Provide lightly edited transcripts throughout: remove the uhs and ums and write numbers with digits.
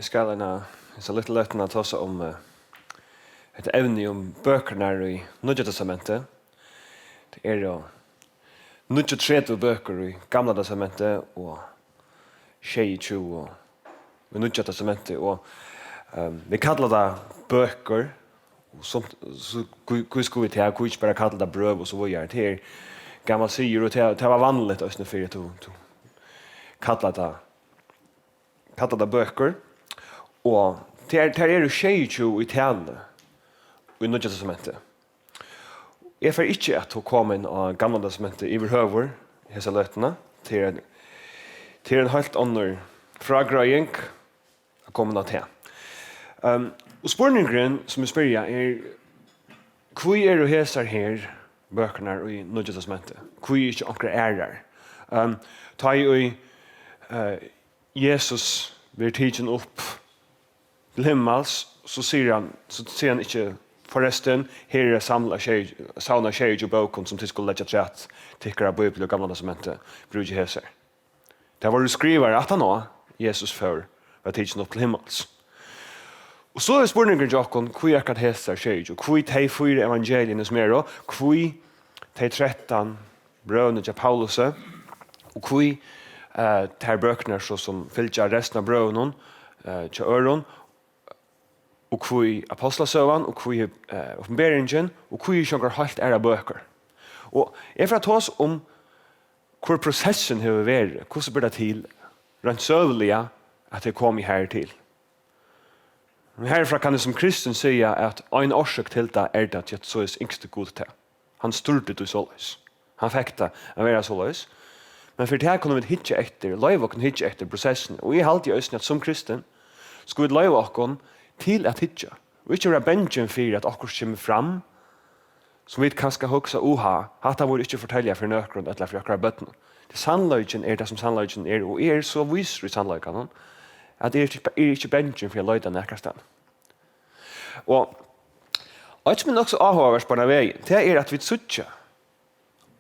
Jeg skal så litt løtene ta oss om et evne om bøkurnar i nýggja testamentet. Det jo 39 bøker i gamla testamentet og 22 i nýggja testamentet. Og vi kallar det bøker. Så skulle vi til å ikke bare kalle det brøv og så videre. Det gammal sier, og det var vanligt også for å kalle det bøker. Og det jo 22 i tale i nýggja testamentet. Jeg får ikke at hun kom inn av gamla testamentet i høver, hese løtene, til en helt annen fragrøying å komme av til. Og spørningen som jeg spør hvor du hesar her bøkurnar i nýggja testamentet? Hvor ikke akkurat der? Ta i Jesus blir tidsen opp til himmels, så sier han ikke forresten, her savna tjej og bøkene som til skulle legge trett tikkere av Bibel og gamla testamentet, bruk ikke hesar. Det var du skriver at han også, Jesus før, var tidsen opp til himmels. Og så spørningen Jakob, hvor akkurat hesar tjej, og hvor de 4 evangeliene som og hvor de 13 brøvene til Paulus, og hvor de bøkene som fyller resten av brøvene til øren, og hvor apostlasøven, og hvor oppenberingen, og hvor ikke helt bøker. Og jeg får ta oss om hvor prosessen har vært, hvordan blir det til, rent søvelige, at det kom her til. Herfra kan jeg som kristen si at en årsak til det det at så er yngste god til. Han styrte det såleis. Han fikk det å være såleis. Men for det kunne vi hitje etter, løyve oss hitje etter prosessen. Og jeg halte i øyne at som kristen skulle vi løyve oss til at hitje. Og ikke være bengen for at akkurat kommer fram, som vi kanskje hoksa hatt han vår ikke fortelle for nøkron eller for akkurat bøttene. Det sannløygen det som sannløygen og så viser i sannløygen at det ikke bengen for å løyde nekastan. Og et som også avhåvers på denne vei, det at vi suttje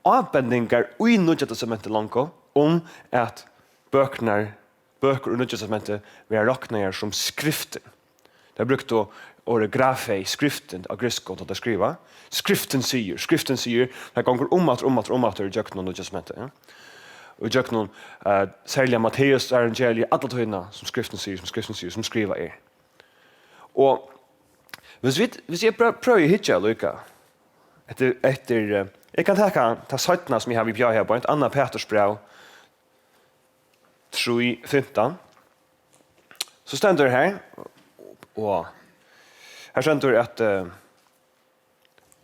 avbendingar i nýggja testamentet langt om at bøker og nýggja testamentet vil rakna som skriften. Det er brukt ordet grafei, skriften av griskot at det skriva. Skriften sier, det ganger om at det gjør noen nýggja testamentet. Og gjør noen særlig Matteus evangeliet, alle tøyene som skriften sier, som skriva Og hvis jeg prøver å hitje lykka, etter jeg kan ta sattene som jeg har i bjør her på et annet Petersbrev 3:15. Så stender det her, og her stender det at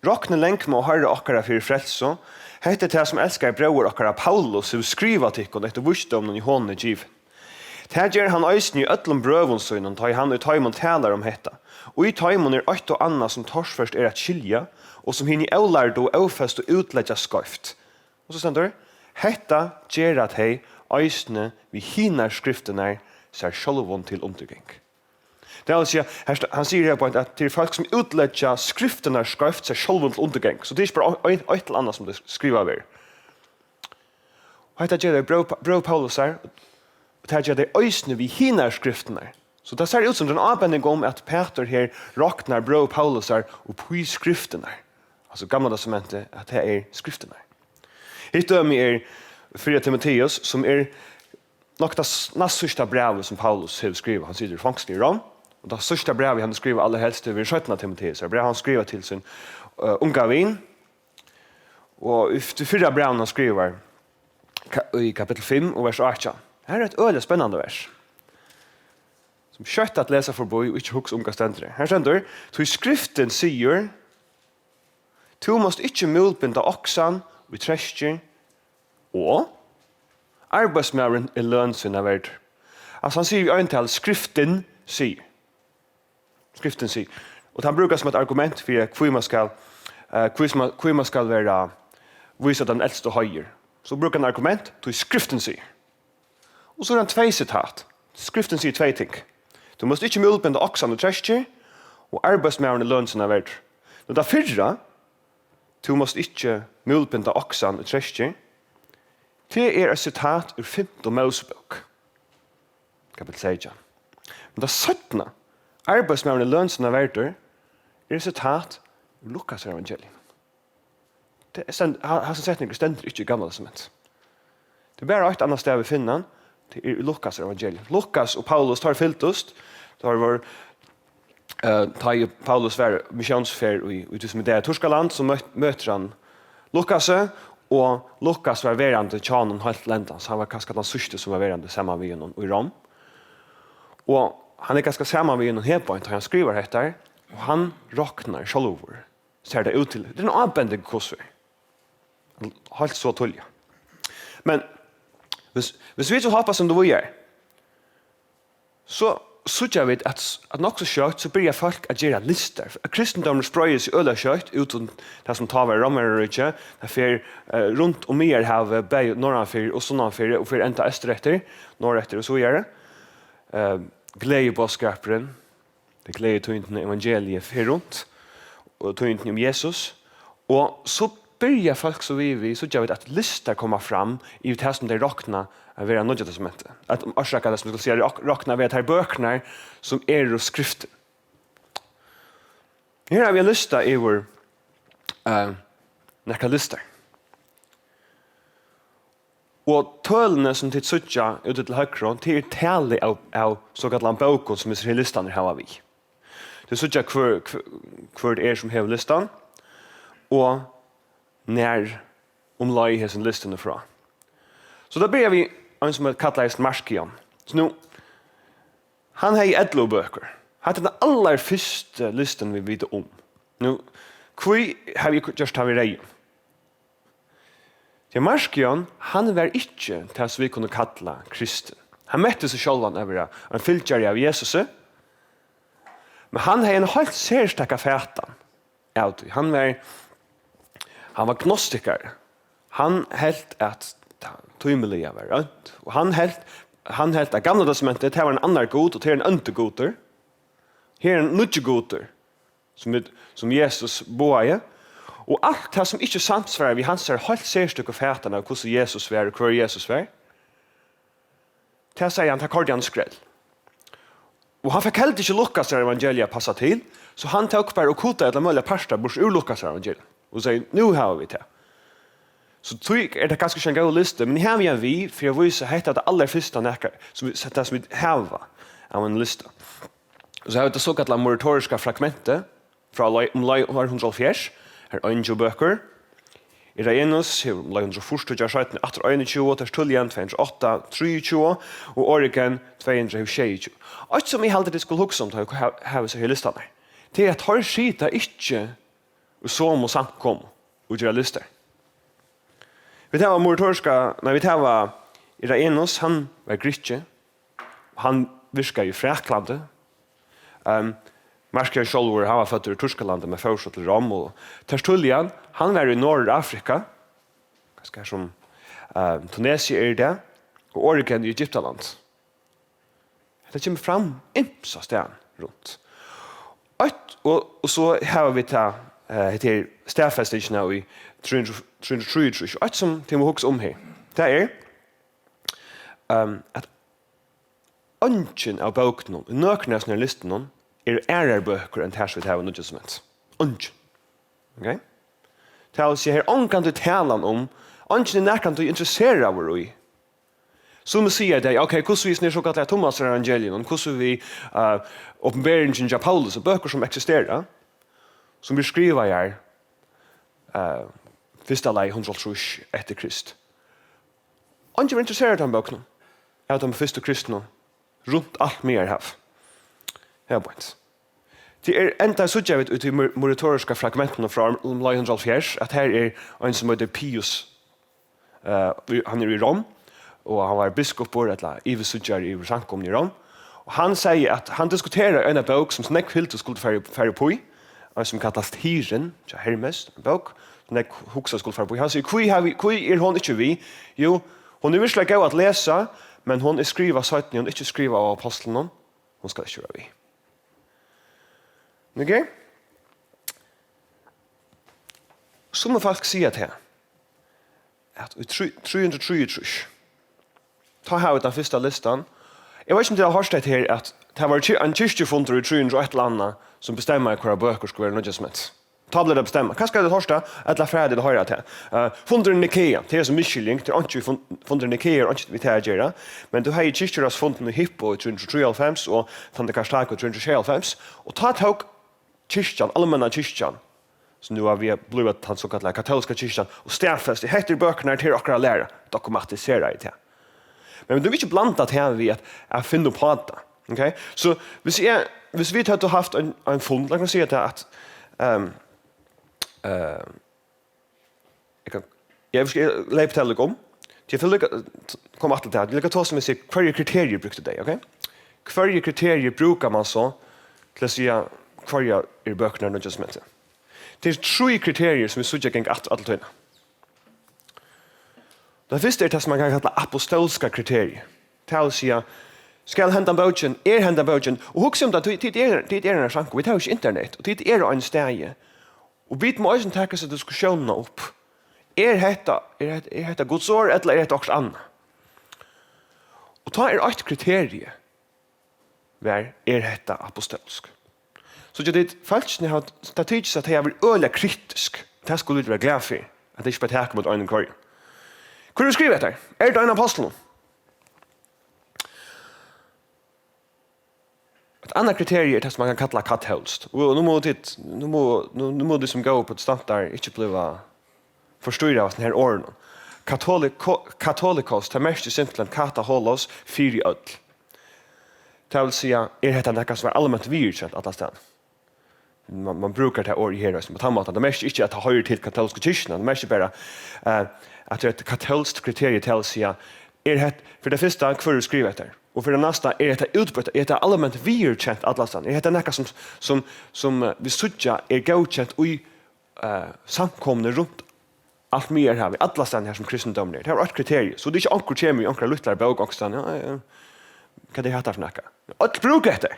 «Råkne lenk med å høre akkara for frelse, hette det som elskar brøver akkara Paulus, som skriver til henne etter vursdommen i hånden giv. Det gjør han øysen i ødlom brøvensøynen, ta i han og taimon taler om hetta. Og i taimon et og annet som torsførst et skilja, og som hinn i øvlærd og øvfest og utledja skøyft. Og så stender det, hetta gjør at hei øysene vi hinner skriftene ser sjølvån til undergeng. Det vil si, han sier her på at det er folk som utledja skriftene skøyft ser sjølvån til undergeng. Så det er ikke bare et eller annet som det skriver over. Og hetta gjør det brøv Paulus her, og det gjør det øysene vi hinner skriftene. Så det ser ut som en avbending om at Peter her raknar brøv Paulus her og på i skriftene. Altså gamla testamentet, at det skriftene. Hitt døme 4 Timoteus, som nok det sørste brevet som Paulus har skrivet. Han sitter i fangsten i Rom, og det sørste brevet han skriver aller helst til 17 Timoteus. Det brevet han skriver til sin unga vin, og det 4 brevet han skriver i kapittel 5 og vers 8. Her et øyelig spennende vers. Som kjøtt at lese forboi og ikke huks unga stendere. Her stender, så i skriften sier, «Tu måst ikke mulbinda oksan og treskjer, og arbeidsmæren lønnsyn av verden». Altså han sier i øyntall, skriften sier. Skriften sier. Og han brukar som et argument for hvor man skal være vise den eldste høyer. Så brukar han argument til skriften sier. Og så han 2 sitat. Skriften sier 2 ting. Du måst ikke mulbinda oksan og treskjer, og arbeidsmæren lønnsyn av verden. Og det 4, du måst ikke mulbinda oksan og treskjer, det et sitat ur 5. Mosebok, kapittel 16. Men det 17. Arbeidsmævende lønnsene verder resultat av Lukas evangelium. Hans setninger stender ikke i gamle testament. Det bare et annet sted vi finner det i Lukas evangelium. Lukas og Paulus tar fyltost. Det var Paulus var missionsfer i det som det Torskaland, så møter han Lukas, og Lukas var verande tjanen helt ländan, så han var kanskje den sørste som var verande sammen med honom i Rom. Og han ganske sammen med honom helt han skriver dette, og han råkner sjalover, ser det ut til. Det en avbending kurser. Helt så tullig. Men hvis vi så hoppas som det vi så jag vet att nog så kött så börjar folk att göra listor. Kristendomen spröjs i ölla kött utan det som tar var romerrike, för runt om mer have bei norrafyr och sånafyr och för ända österrätter, norrätter och så gör det. Glädje på skaparen. Det glädje till inte evangeliet för runt och till inte om Jesus. Och så börjar folk så vi så jag vet att listor kommer fram i det som det räknar att vara nödja testamentet. Att orsaka det som vi ska säga räknar vid här bökerna som och skriften. Här har vi en lista i vår några listor. Och tölene som till sötja ute till högre till tale av så kallat böcker som är listan här har vi. Det sötja kvar det som har listan och när omlai hesen listan ifrån. Så då börjar vi en som kallas Marskion. Så nu, han har 11 böcker. Han är den allra första listan vi vet om. Nu, kvi har vi just har vi rei. Ja, Marskion, han var inte till så vi kunde kalla kristen. Han mätte sig själv över en fylkjare av Jesus. Men han har en helt särstaka fätan. Han var gnostiker. Han helt att tymeliga var rätt. Och han helt att gamla testamentet det var en annan god och det är en antigoder. Här är en nýggja goder som Jesus boade. Och allt det som inte samsvarar vi hans helt särstycke fätan av hur Jesus var och hur Jesus var. Det säger han tackar skräll. Och han fick helt inte Lukas evangelia passa till. Så han tog bara och kota ett möjliga pasta bors ur Lukas evangelia. Och säger, nu har vi det. Så tror jag det ganska en god lista. Men här har vi, för jag visar heter det allra första näkar som vi har av en lista. Och så har vi det så kallade moratoriska fragmentet från år 104. Här är en böcker. I Regenus, här är 101, jag sa 1821, där Tullian 208, 23 och Oregon 220. Allt som jag hade det skulle huxa om att ha så här listan. Det är att har skita inte och så må samt kom och göra listor. Vi tar moratoriska, när vi tar i Regenus, han var gritje. Han viskar i Fräklandet. Marskion själv han var född i Torskalandet med förskott till Rom och Tertullian, han var i norra Afrika. Ganska som Tunisien är det och Oregon i Egyptaland. Det kommer fram imsa stan runt. Och så har vi ta heter stafestation i 333 och som Timo Hooks om här. Det är att ungen av böckerna, nöknas när listan är böcker än här så vi har Nya testament. Ungen. Okej? Det är alltså här onkan du talar om, ungen är näkan du intresserar av i. Som säger det, okej, hur vi snir så kallat Thomas evangelium, hur vi uppenbarelsen av Paulus och böcker som existerar, som vi skriver här första lei 103 efter Krist. Ungen var intresserad av böckerna. Av de första kristna runt allt mer här. Ja, point. Det är ända så jag vet ut i moratoriska fragmenten från 104 att här är en som heter Pius. Han är i Rom och han var biskop på eller Ivesudjar i Sankom i Rom. Och han säger att han diskuterar en bok som snäck fyllt skulle färre på i. Som kallas Hyren, Hermes, en bok. Snäck huxa skulle färre på i. Han säger, kui är hon inte vi? Jo, hon är visserligen gå att läsa, men hon är skriva sajten, hon är inte skriva av apostlen. Hon ska inte vara vi. Okej? Som man faktisk sier til at i 333 ta her ut den første listan. Jeg vet ikke om det har hørt det her at det var en kyrkjefunder i 301 landa som bestämmer hva bøker skulle være nødvendig. Ta blir det bestämma. Hva skal det hørste? Eller færdig det høyre til. Funder i nýggja, det som miskylling, det ikke funder i nýggja, ikke vi tar gjøre. Men du har i kyrkjeras funden i Hippo i 393 og Tandekastake i 396. Og ta tog kyrkjan, allmänna kyrkjan, så nu har vi blivit den så kallade katolska kyrkjan, og stedfest i heter bøkene til akkurat lære, dokumentisere i det. Men du vil ikke blanda det her ved at finne på det. Okay? Så hvis vi hadde haft en fund, la oss si at jeg skal lepe til deg om. Jeg vil komme til det. Jeg vil ta som jeg sier, hva kriterier brukte det? Okay? Hva kriterier bruker man så til å si hva bøkene New Testamentet? Det 3 kriterier som vi sier gikk alle tøyene. Det første det som man kan kalla apostolska kriterier. Det å si, skal henda bøkken, henda bøkken, og husk om det, det er en sjank, vi tar jo ikke internett, og det er en steg. Og vi må også tenke seg diskusjonene opp. Hetta Guds ord, eller hetta også annet? Og ta et kriterie, hver hetta apostolsk. Så det falskene har det seg at jeg vil øle kritisk. Det skulle vi være glad for, at det ikke bare taker mot øynene kvar. Hva du skriver etter? Det en apostel? Et annet kriterium er det som man kan kalla katolsk. Og nå må du som går på et stand der ikke bli forstyrret av denne åren. Katolikos, det mest simpelt kataholos, 4 ødel. Det vil si, dette noe som allmänt virkjent alle steder. Man brukar det år i her, på den måten. Det mest ikke at det hører til katolske kyrkene, det mest bare at det er et katolsk kriterium til å si, for det første, hva du skriver etter. Og for det neste, dette utbrytt, dette allmänt virkjent alle steder. Dette noe som vi sutja godkjent i samkomne rundt allt mer här vi alla ställen här som kristendom är. Det har ett kriterium. Så det är inte ankor kemi, ankor lutlar bok också. Kan det heter för något? Allt brukar det.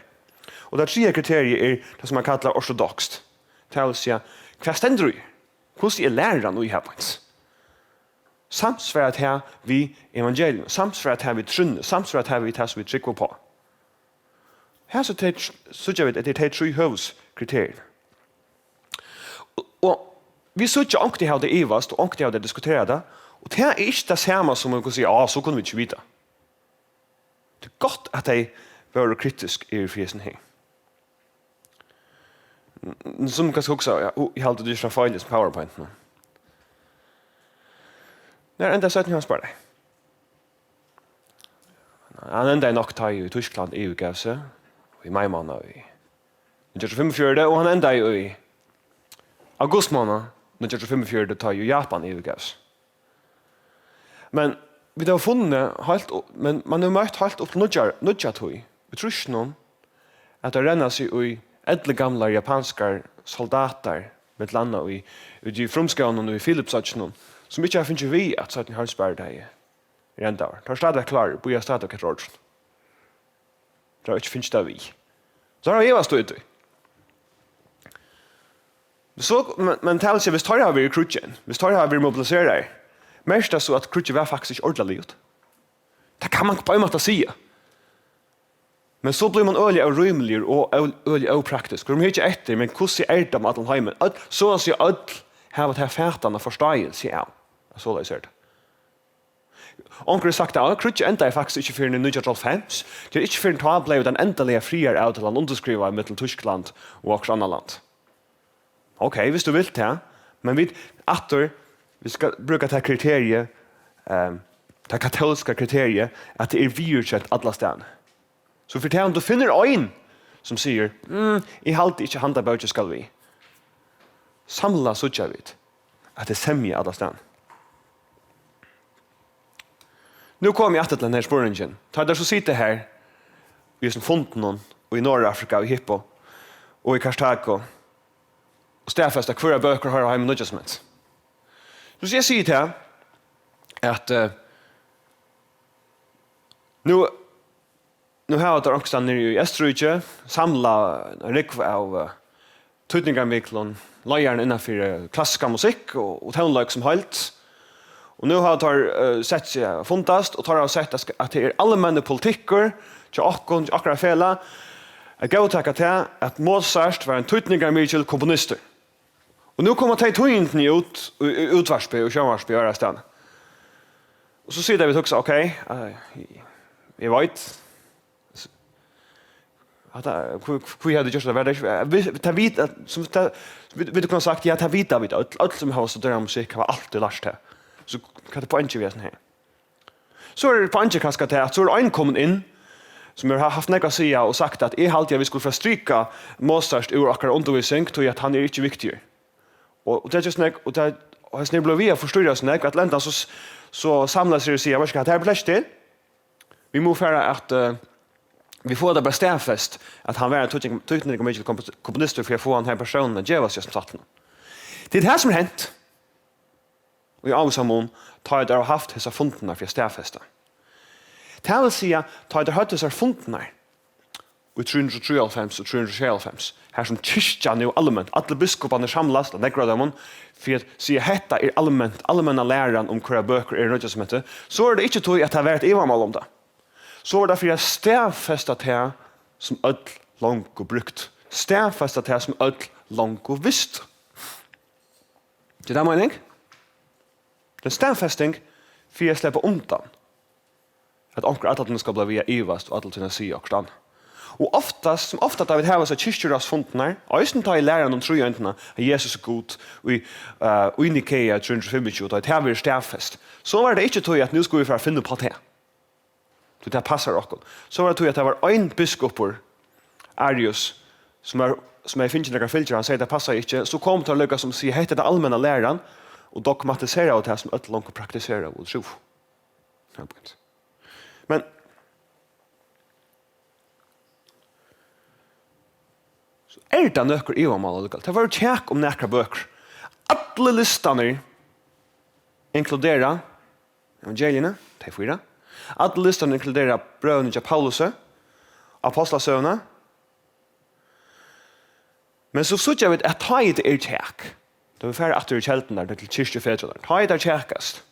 Och det 3 kriteriet är det som man kallar ortodoxt. Det vill säga, vad ständer du? Hur är läraren i här på ens? Samsvaret här vi evangelium, samsvaret här vi trunne, samsvaret här vi tas vi trycker på. Här så jag vet att det är 3 huvudkriterier. Och vi så inte ankte how det evast och ankte how det diskuterade och det är inte det samma som man kan säga så kunde vi inte vita. Det är gott att det var kritisk i fjäsen här. Som kanske också jag hade det från files PowerPoint nu. När ända sätter han spara. Han ända nog tar ju i Tyskland EU-gäse och i maj månad i 1945 och han ända i august månad 1945 tar ju Japan EU-gas. Men vi har funnit helt, men man har møtt helt upp nudja tog. Vi tror ikke noen at det renner seg i edle gamla japanska soldater med landa i de fromskånen og i Philipsatsen som ikke har finnet vi at sånn har spørt deg i rendaver. Det har stadig klar, bo jeg stadig etter rådsen. Det har ikke finnet det vi. Så har vi vært stått i. Men tal sig, hvis tar har vi krutjen, hvis tar har vi mobiliserar, mest så at krutjen var faktisk ordentlig ut. Det kan man på en måte si. Men så blir man øyelig og rymelig og øyelig og praktisk. De har ikke etter, men hvordan er det med alle heimen? Så å si at her var det fætene forståelse av. Så det ser det. Onkel har sagt at krutjen enda er faktisk ikke for en 1995. Det er ikke for en tablet den endelige frier av til han underskriver i Mittel Tyskland og også andre land. Okej, hvis du vill det, men vi ska bruka det här kriteriet, det katolska kriteriet, att det är virkjent alla ställen. Så för det om du finner en som säger, i halt inte handa bøker skal vi. Samla så jag vet att det sämjer alla ställen. Nu kommer jag till den här spåringen. Ta där så sitter här i som fonten och i norra Afrika och i Hippo och i Karstako. Och stärfästa kvara böcker har jag med nödjasmet. Så ska jag säga till här att nu har jag också nere i Österrike samla en rikv av tydningarmiklon, lejaren innanför klassiska musik och tonlag som helt. Och nu har jag sett sig fundast och tar sett att det är allmänna politiker til akkurat fela, jeg gav takk til at Mozart var en tøytninger mye komponister. Og nå kommer de tøyntene ut, utvarsby og kjønvarsby og sted. Og så sier David også, ok, jeg vet, hva hadde gjort det? Vi kunne sagt, ja, det vet David, alt som har studeret musikk har alltid lært det. Så hva er det poenget vi er sånn her? Så er det poenget kanskje til at så er det en kommet inn, som har haft nekka sida og sagt at jeg halte jeg vi skulle få stryka Mozart ur akkurat undervisning til at han er ikke viktig. Og det er just nek, og det er snill ble vi å forstyrre oss nek, at lenda så samles det og sier, hva det er plass til? Vi må fære at vi får det bare stedfest at han var en tøytning mye komponister for å få han her personen med djevas som satt den. Det er det som har hendt. Og i avsamon tar jeg der og haft hessa fundene for å stedfeste. Det vil si at tar jeg der hatt hessa fundene i 393 og 395 her som kyrkjan er allmänt, alle biskopene samlas, og nekker av dem, for å si at dette er allmänna læren om hva bøker er nødvendig som heter, så er det ikke tog at det har vært evamal om det. Så er det for å stedfeste det som ødel langt og brukt. Stedfeste det som ødel langt og visst. Det er det mening? Det er stedfesting for å slippe undan. At onker at den skal bli via ivast og at den sier akkurat. Og oftast da vi har seg kyrkjeras fundene, og jeg tar i læren om trojøntene at Jesus er god, og i Nikea 325, og det har vært stedfest. Så var det ikke tog at nå skulle vi for å finne på det. Det passer okkur. Så var det tog at det var en biskopur, Arius, som jeg finner ikke noen filter, han sier det passer ikke, så kom til å lykke som sier, hette det allmänna læren, og dogmatisere av det som ødel langt praktisere og tro. Men så er det nøkker i omal, det var jo tjekk om nekra bøker. Alle listene inkluderer evangeliene, de 4. Alle listene inkluderer brøvene til Paulus, apostlasøvene. Men så sier jeg at ta i det tjekk. Da vi færre atter i kjelten der, til kyrkjefedre der. Ta i det tjekkast.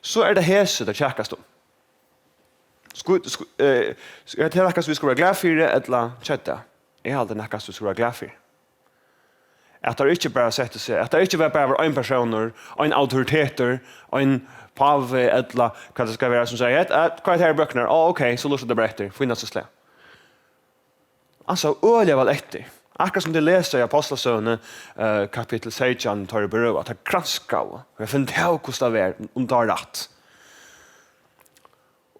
Så er det hese det tjekkast om. Er det nekkast vi skal være glad for det, eller kjøttet? Jeg har det nekkast vi skal være glad for. At det ikke bare setter seg, at det ikke bare var en personer, en autoriteter, en pave, eller hva det skal være som sier, hva er det her i bøkene? Ok, så lurte det bare etter, finnes det slag. Altså, øye vel etter. Akkurat som de leser i Apostlasøvne, kapittel 16, tar i berøv, at det er granskav, og jeg finner til hvordan det er, om det er rett.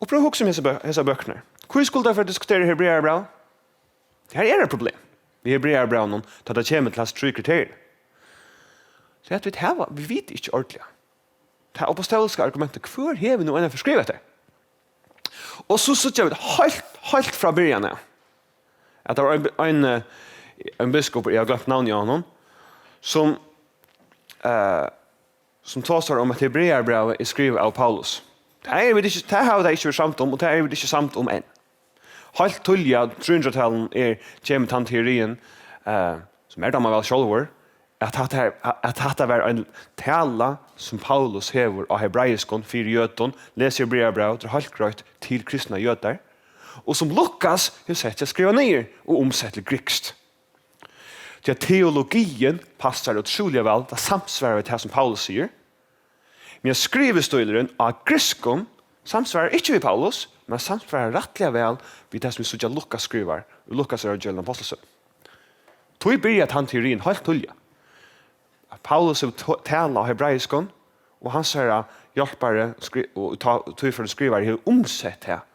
Og prøv å huske om disse bøkene. Hvor skulle det for å diskutere Hebreerbrev? Det her er et problem. Vi Hebreerbrev noen, da det kommer til hans 3 kriterier. Så vi vet ikke ordentlig. Det er apostoliske argumenter. Hvor har vi noe enn forskrevet det? Og så sier vi helt fra begynnelsen av. At det var en biskop, jeg har glemt navnet av honom, som talar om at Hebreerbrevet er skrivet av Paulus. Det har vi ikke vært samt om, og det har vi ikke samt om enn. Helt tullig at 300-tallen kommer til teorien, som er da man vel sjølver, at dette var en tala som Paulus hever av hebraiskon, 4 jøton, leser Hebreerbrevet, det er helt greit til kristne jøter, og som Lukas har sett seg skrive ned og omsett til grikst. Til at teologien passer utrolig vel, det samsvarer til det som Paulus sier, men skrivestøyleren av griskon samsvarer ikke ved Paulus, men samsvarer rettelig vel ved det som vi sier Lukas skriver, og Lukas er Evangelisk apostelsen. Tog blir at han teorien helt tullig. Paulus taler av hebraiskon, og han sier hjelpere og tog for å skrive har omsett her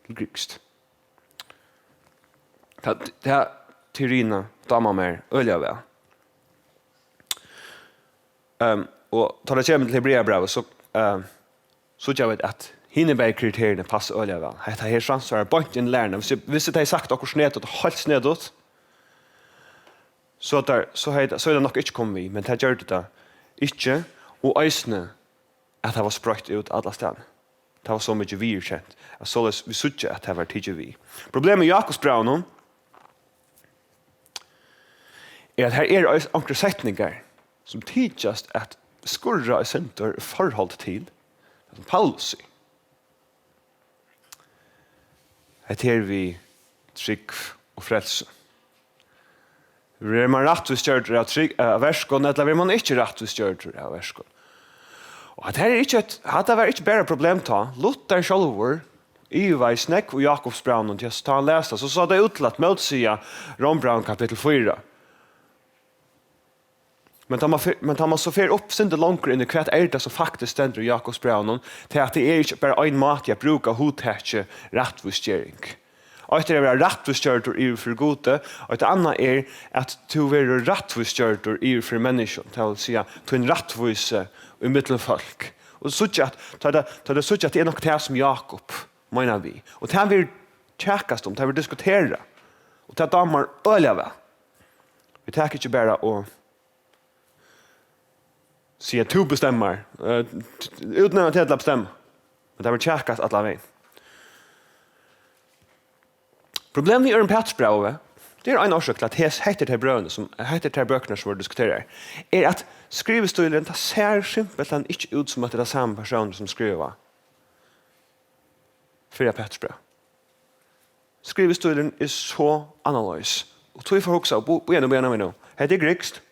til grikst. Det er teoriene damer mer øye ved. Og da det kommer til Hebreerbrevet, så gjør vi at hinnebergkriteriene passer øye ved. Dette her transferer bort inn lærerne. Hvis det er sagt akkurat snedut og helt snedut, så er det nok ikke kommet vi, men det gjør det ikke, og øysene at det var sprøyt ut alle stedene. Det var så mye vi kjent. Så vi så ikke at det var tidlig vi. Problemet i Jakobsbrevene er at her er ankre setninger som tidligst at skurra i senter forhold til som Paulus sier. at her vi trygg og frelse. Man rettvis gjørter av verskån, eller man ikke rettvis gjørter av verskån. Og det var ikke bare problem ta. Luther sjálvur, Iva i snekk og Jakobsbraun, og til å lese, så sa det utlatt motsida Rombraun kapittel 4. Men tar man så fer opp sinne langer inn i hva det som faktisk stender i Jakobsbraun, til at det ikke bare en måte jeg bruker hodtetje rettvisgjøring. Og det er rettvisgjørter i for gode, og det andre at du er rettvisgjørter i for mennesker, til å si at du er en rettvise i middelfolk. Og så at det er nok det som Jakob, mener vi. Og det vil tjekkast om, det vil diskutere. Og det damer øyla vel. Vi tenker ikke bare å si at du bestemmer, uten å til å bestemme. Men det vil tjekkast alle veien. Problemet i Ørn Petersbrevet, det er en årsak til at heter til brødene, som heter til bøkene som vi diskuterer, er at skrivestolen ser simpelthen ikke ut som at det er samme person som skriver. Fyra Petersbrev. Skrivestolen er så annerledes. Og tog for hoksa, bo igjen og begynner vi nå. Hette er grekst.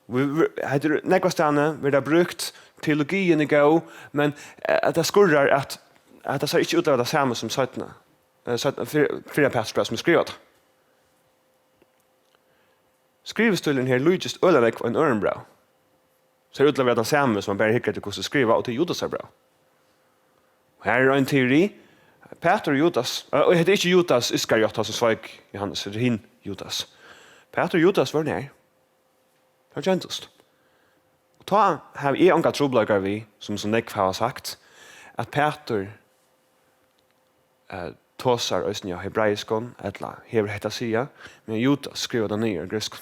Hette nekvastane, vi har brukt teologien i gå, men det skurrer at det ser ikke ut av det samme som 17. Fyra Petersbrev som er skrivet. Skrivestolen her lydjust øylandek og en ørenbrev. Ser ut av det samme som man bare hikker til hvordan skriver, og til Judasbrev. Her er en teori. Peter og Judas, og det er ikke Judas Iskariot som sveik Johannes, det er hin Judas. Peter og Judas var nær. Det var gentust. Og da har vi anka troblager vi, som Nick har sagt, at Peter tåsar øysten av hebraiskon, eller hever hetta sia, men Judas skriver det nye griskon.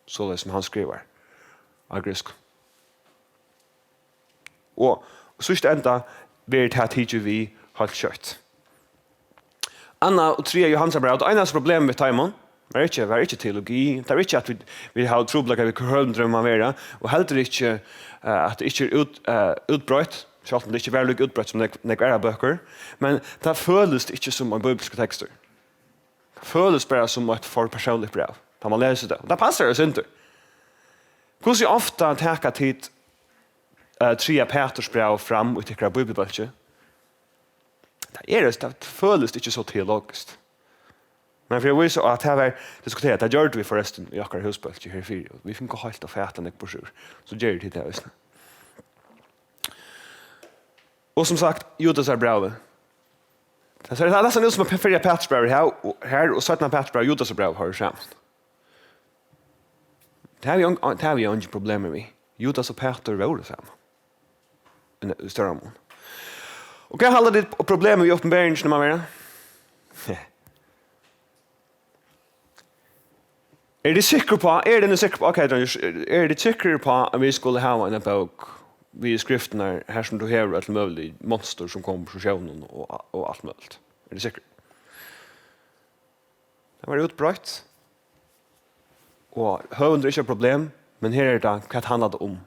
Så det som han skriver av griskon. Og sørst enda blir det her tidlig vi holdt kjøtt. Anna og 3 Johansabrev, det eneste problemet med Taimon var ikke teologi, det var ikke at vi har troblaget vi kunne drømme være, og heller ikke at det ikke er utbrøtt, selv om det ikke var like utbrøtt som det er bøker, men det føles ikke som en bibelske tekster. Det føles bare som et for personlig brev, da man leser det. Og det passer oss ikke. Hvordan er ofte taket tid 3 Petersbrev fram og tykker bibelbølge? Det føles ikke så teologisk. Men for jeg viser at det var diskutert, det gjør vi forresten i akkurat husbølge her i 4. Vi finner ikke helt å fæte nek på sjur. Så gjør det det også. Og som sagt, Judas er brevet. Det er nesten ut som 4 Petersbrev her, og 17 Petersbrev, Judas er brevet har sammen. Det har vi ikke problemer med. Judas og Peter var det sammen. I større mån. Og hva handler det problemet i åpenberingen når man er? Er de sikre på, er de sikre på at vi skulle ha en bok vi skriftene her som du har et mulig monster som kommer fra sjøvnen og alt mulig? Er de sikre? Det var utbrøtt. Og høvende er ikke et problem, men her er det hva det handler om.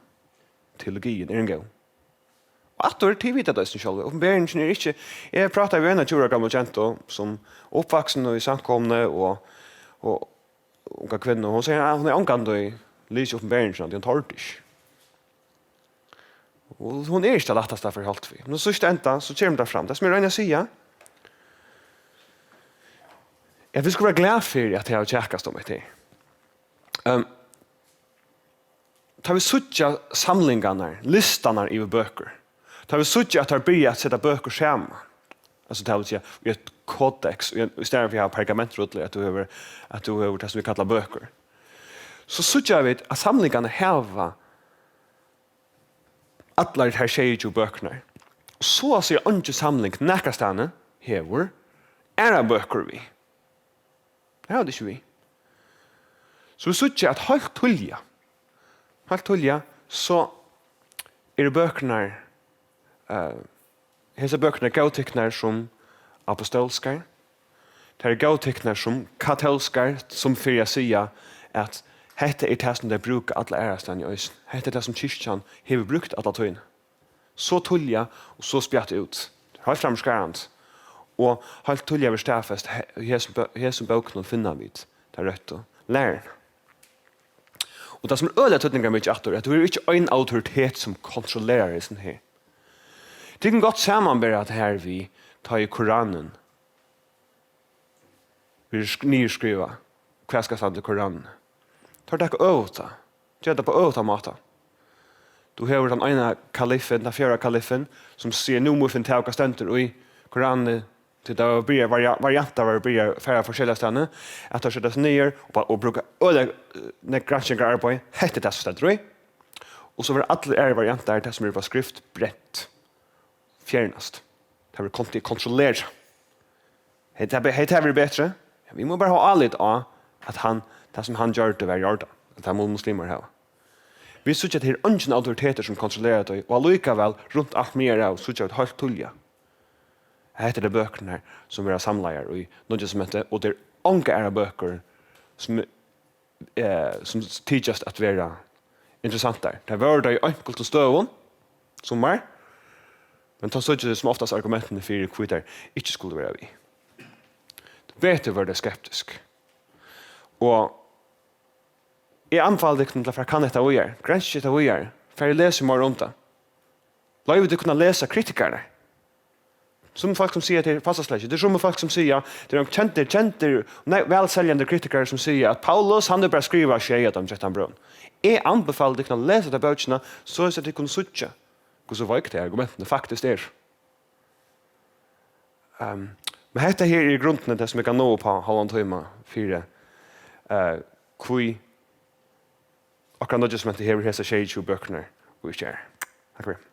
Teologien er en gang. At du er tidvidt av det selv. Åpenberingen er ikke... Jeg prater jo en av 20 år gammel jente som oppvaksen og i samtkomne og unga kvinner. Hun sier at hun er omgående og lyser åpenberingen at hun tar det ikke. Og hun er ikke det letteste for alt vi. Men så enda så kommer det frem. Det som jeg regner å si, jeg vil skulle være glad for at jeg har tjekkast om etter. Tar vi suttja samlingarna, listarna i bøker. Tar vi suttja at det blir att sätta böcker sammen. Alltså det vill säga vi har ett kodex och istället för att ha pergamentruttler att du har det som vi kallar böcker. Så suttja vi att samlingarna häva alla det här tjejer och böckerna. Och så ser inte samling näkastane häver era böcker vi. Det har det inte vi. Så vi suttja att helt tulja så är det böckerna hesa böckerna gauticknar som apostolskar. Det är gauticknar som katolskar som för jag säga att hette är det som de brukar alla ärastan i ösen. Hette är det som kyrkan har brukt alla tøyne. Så tulja och så spjatt ut. Det har framskarant. Og helt tullig over stafest, her som bøkene finner vi det rødt og læren. Og det som øyelig tøtninger mye etter, at det er ikke en autoritet som kontrollerer sånn her. Det kan godt sammenbære at her vi tar i Koranen. Vi nyskriver hva skal stå til Koranen. Tar det ikke øvta. Gjør det på øvta måte. Du har den ene kalifen, den fjerde kalifen, som sier nå må vi finne til stenter og i Koranen til det blir varianter var det blir færre forskjellige stedene, at det skjeddes nyer og bruker øde granskninger arbeid, hette det steder. Og så var det alle varianter det som er på skrift brett, fjernast. Det var kontrollert. Hette det bedre. Vi må bare ha allit av at det som han gjør det var gjort, at det må muslimer ha. Vi synes at det er ingen autoriteter som kontrollerer det, og allikevel rundt alt mer av, synes jeg at helt tullige. Her heter det bøkene som er samleier i nýggja testamentet, og det er ånga bøker som tidligst at være interessant der. Det var det i enkelt og støvun, som er, men det er ikke som oftast argumentene for kvitter ikke skulle være vi. Vet du var det skeptisk. Og jeg anbefaler deg til å kan dette vi er, grenser dette vi er, for jeg leser mer om det. La vi kunne lese kritikere. Som folk som sier til passaslege, det er som folk som sier, det er kjente, velseljende kritikere som sier at Paulus, han er bare skriver skjeet om 13 brøn. Jeg anbefaler deg til å lese de bøkene, så at de kunne sutte hvordan viktige argumentene faktisk er. Men dette her er grunnen det som jeg kan nå på halvandet time, 4, hvor akkurat nå som heter her hesar 22 bøkene, og ikke er. Takk for det.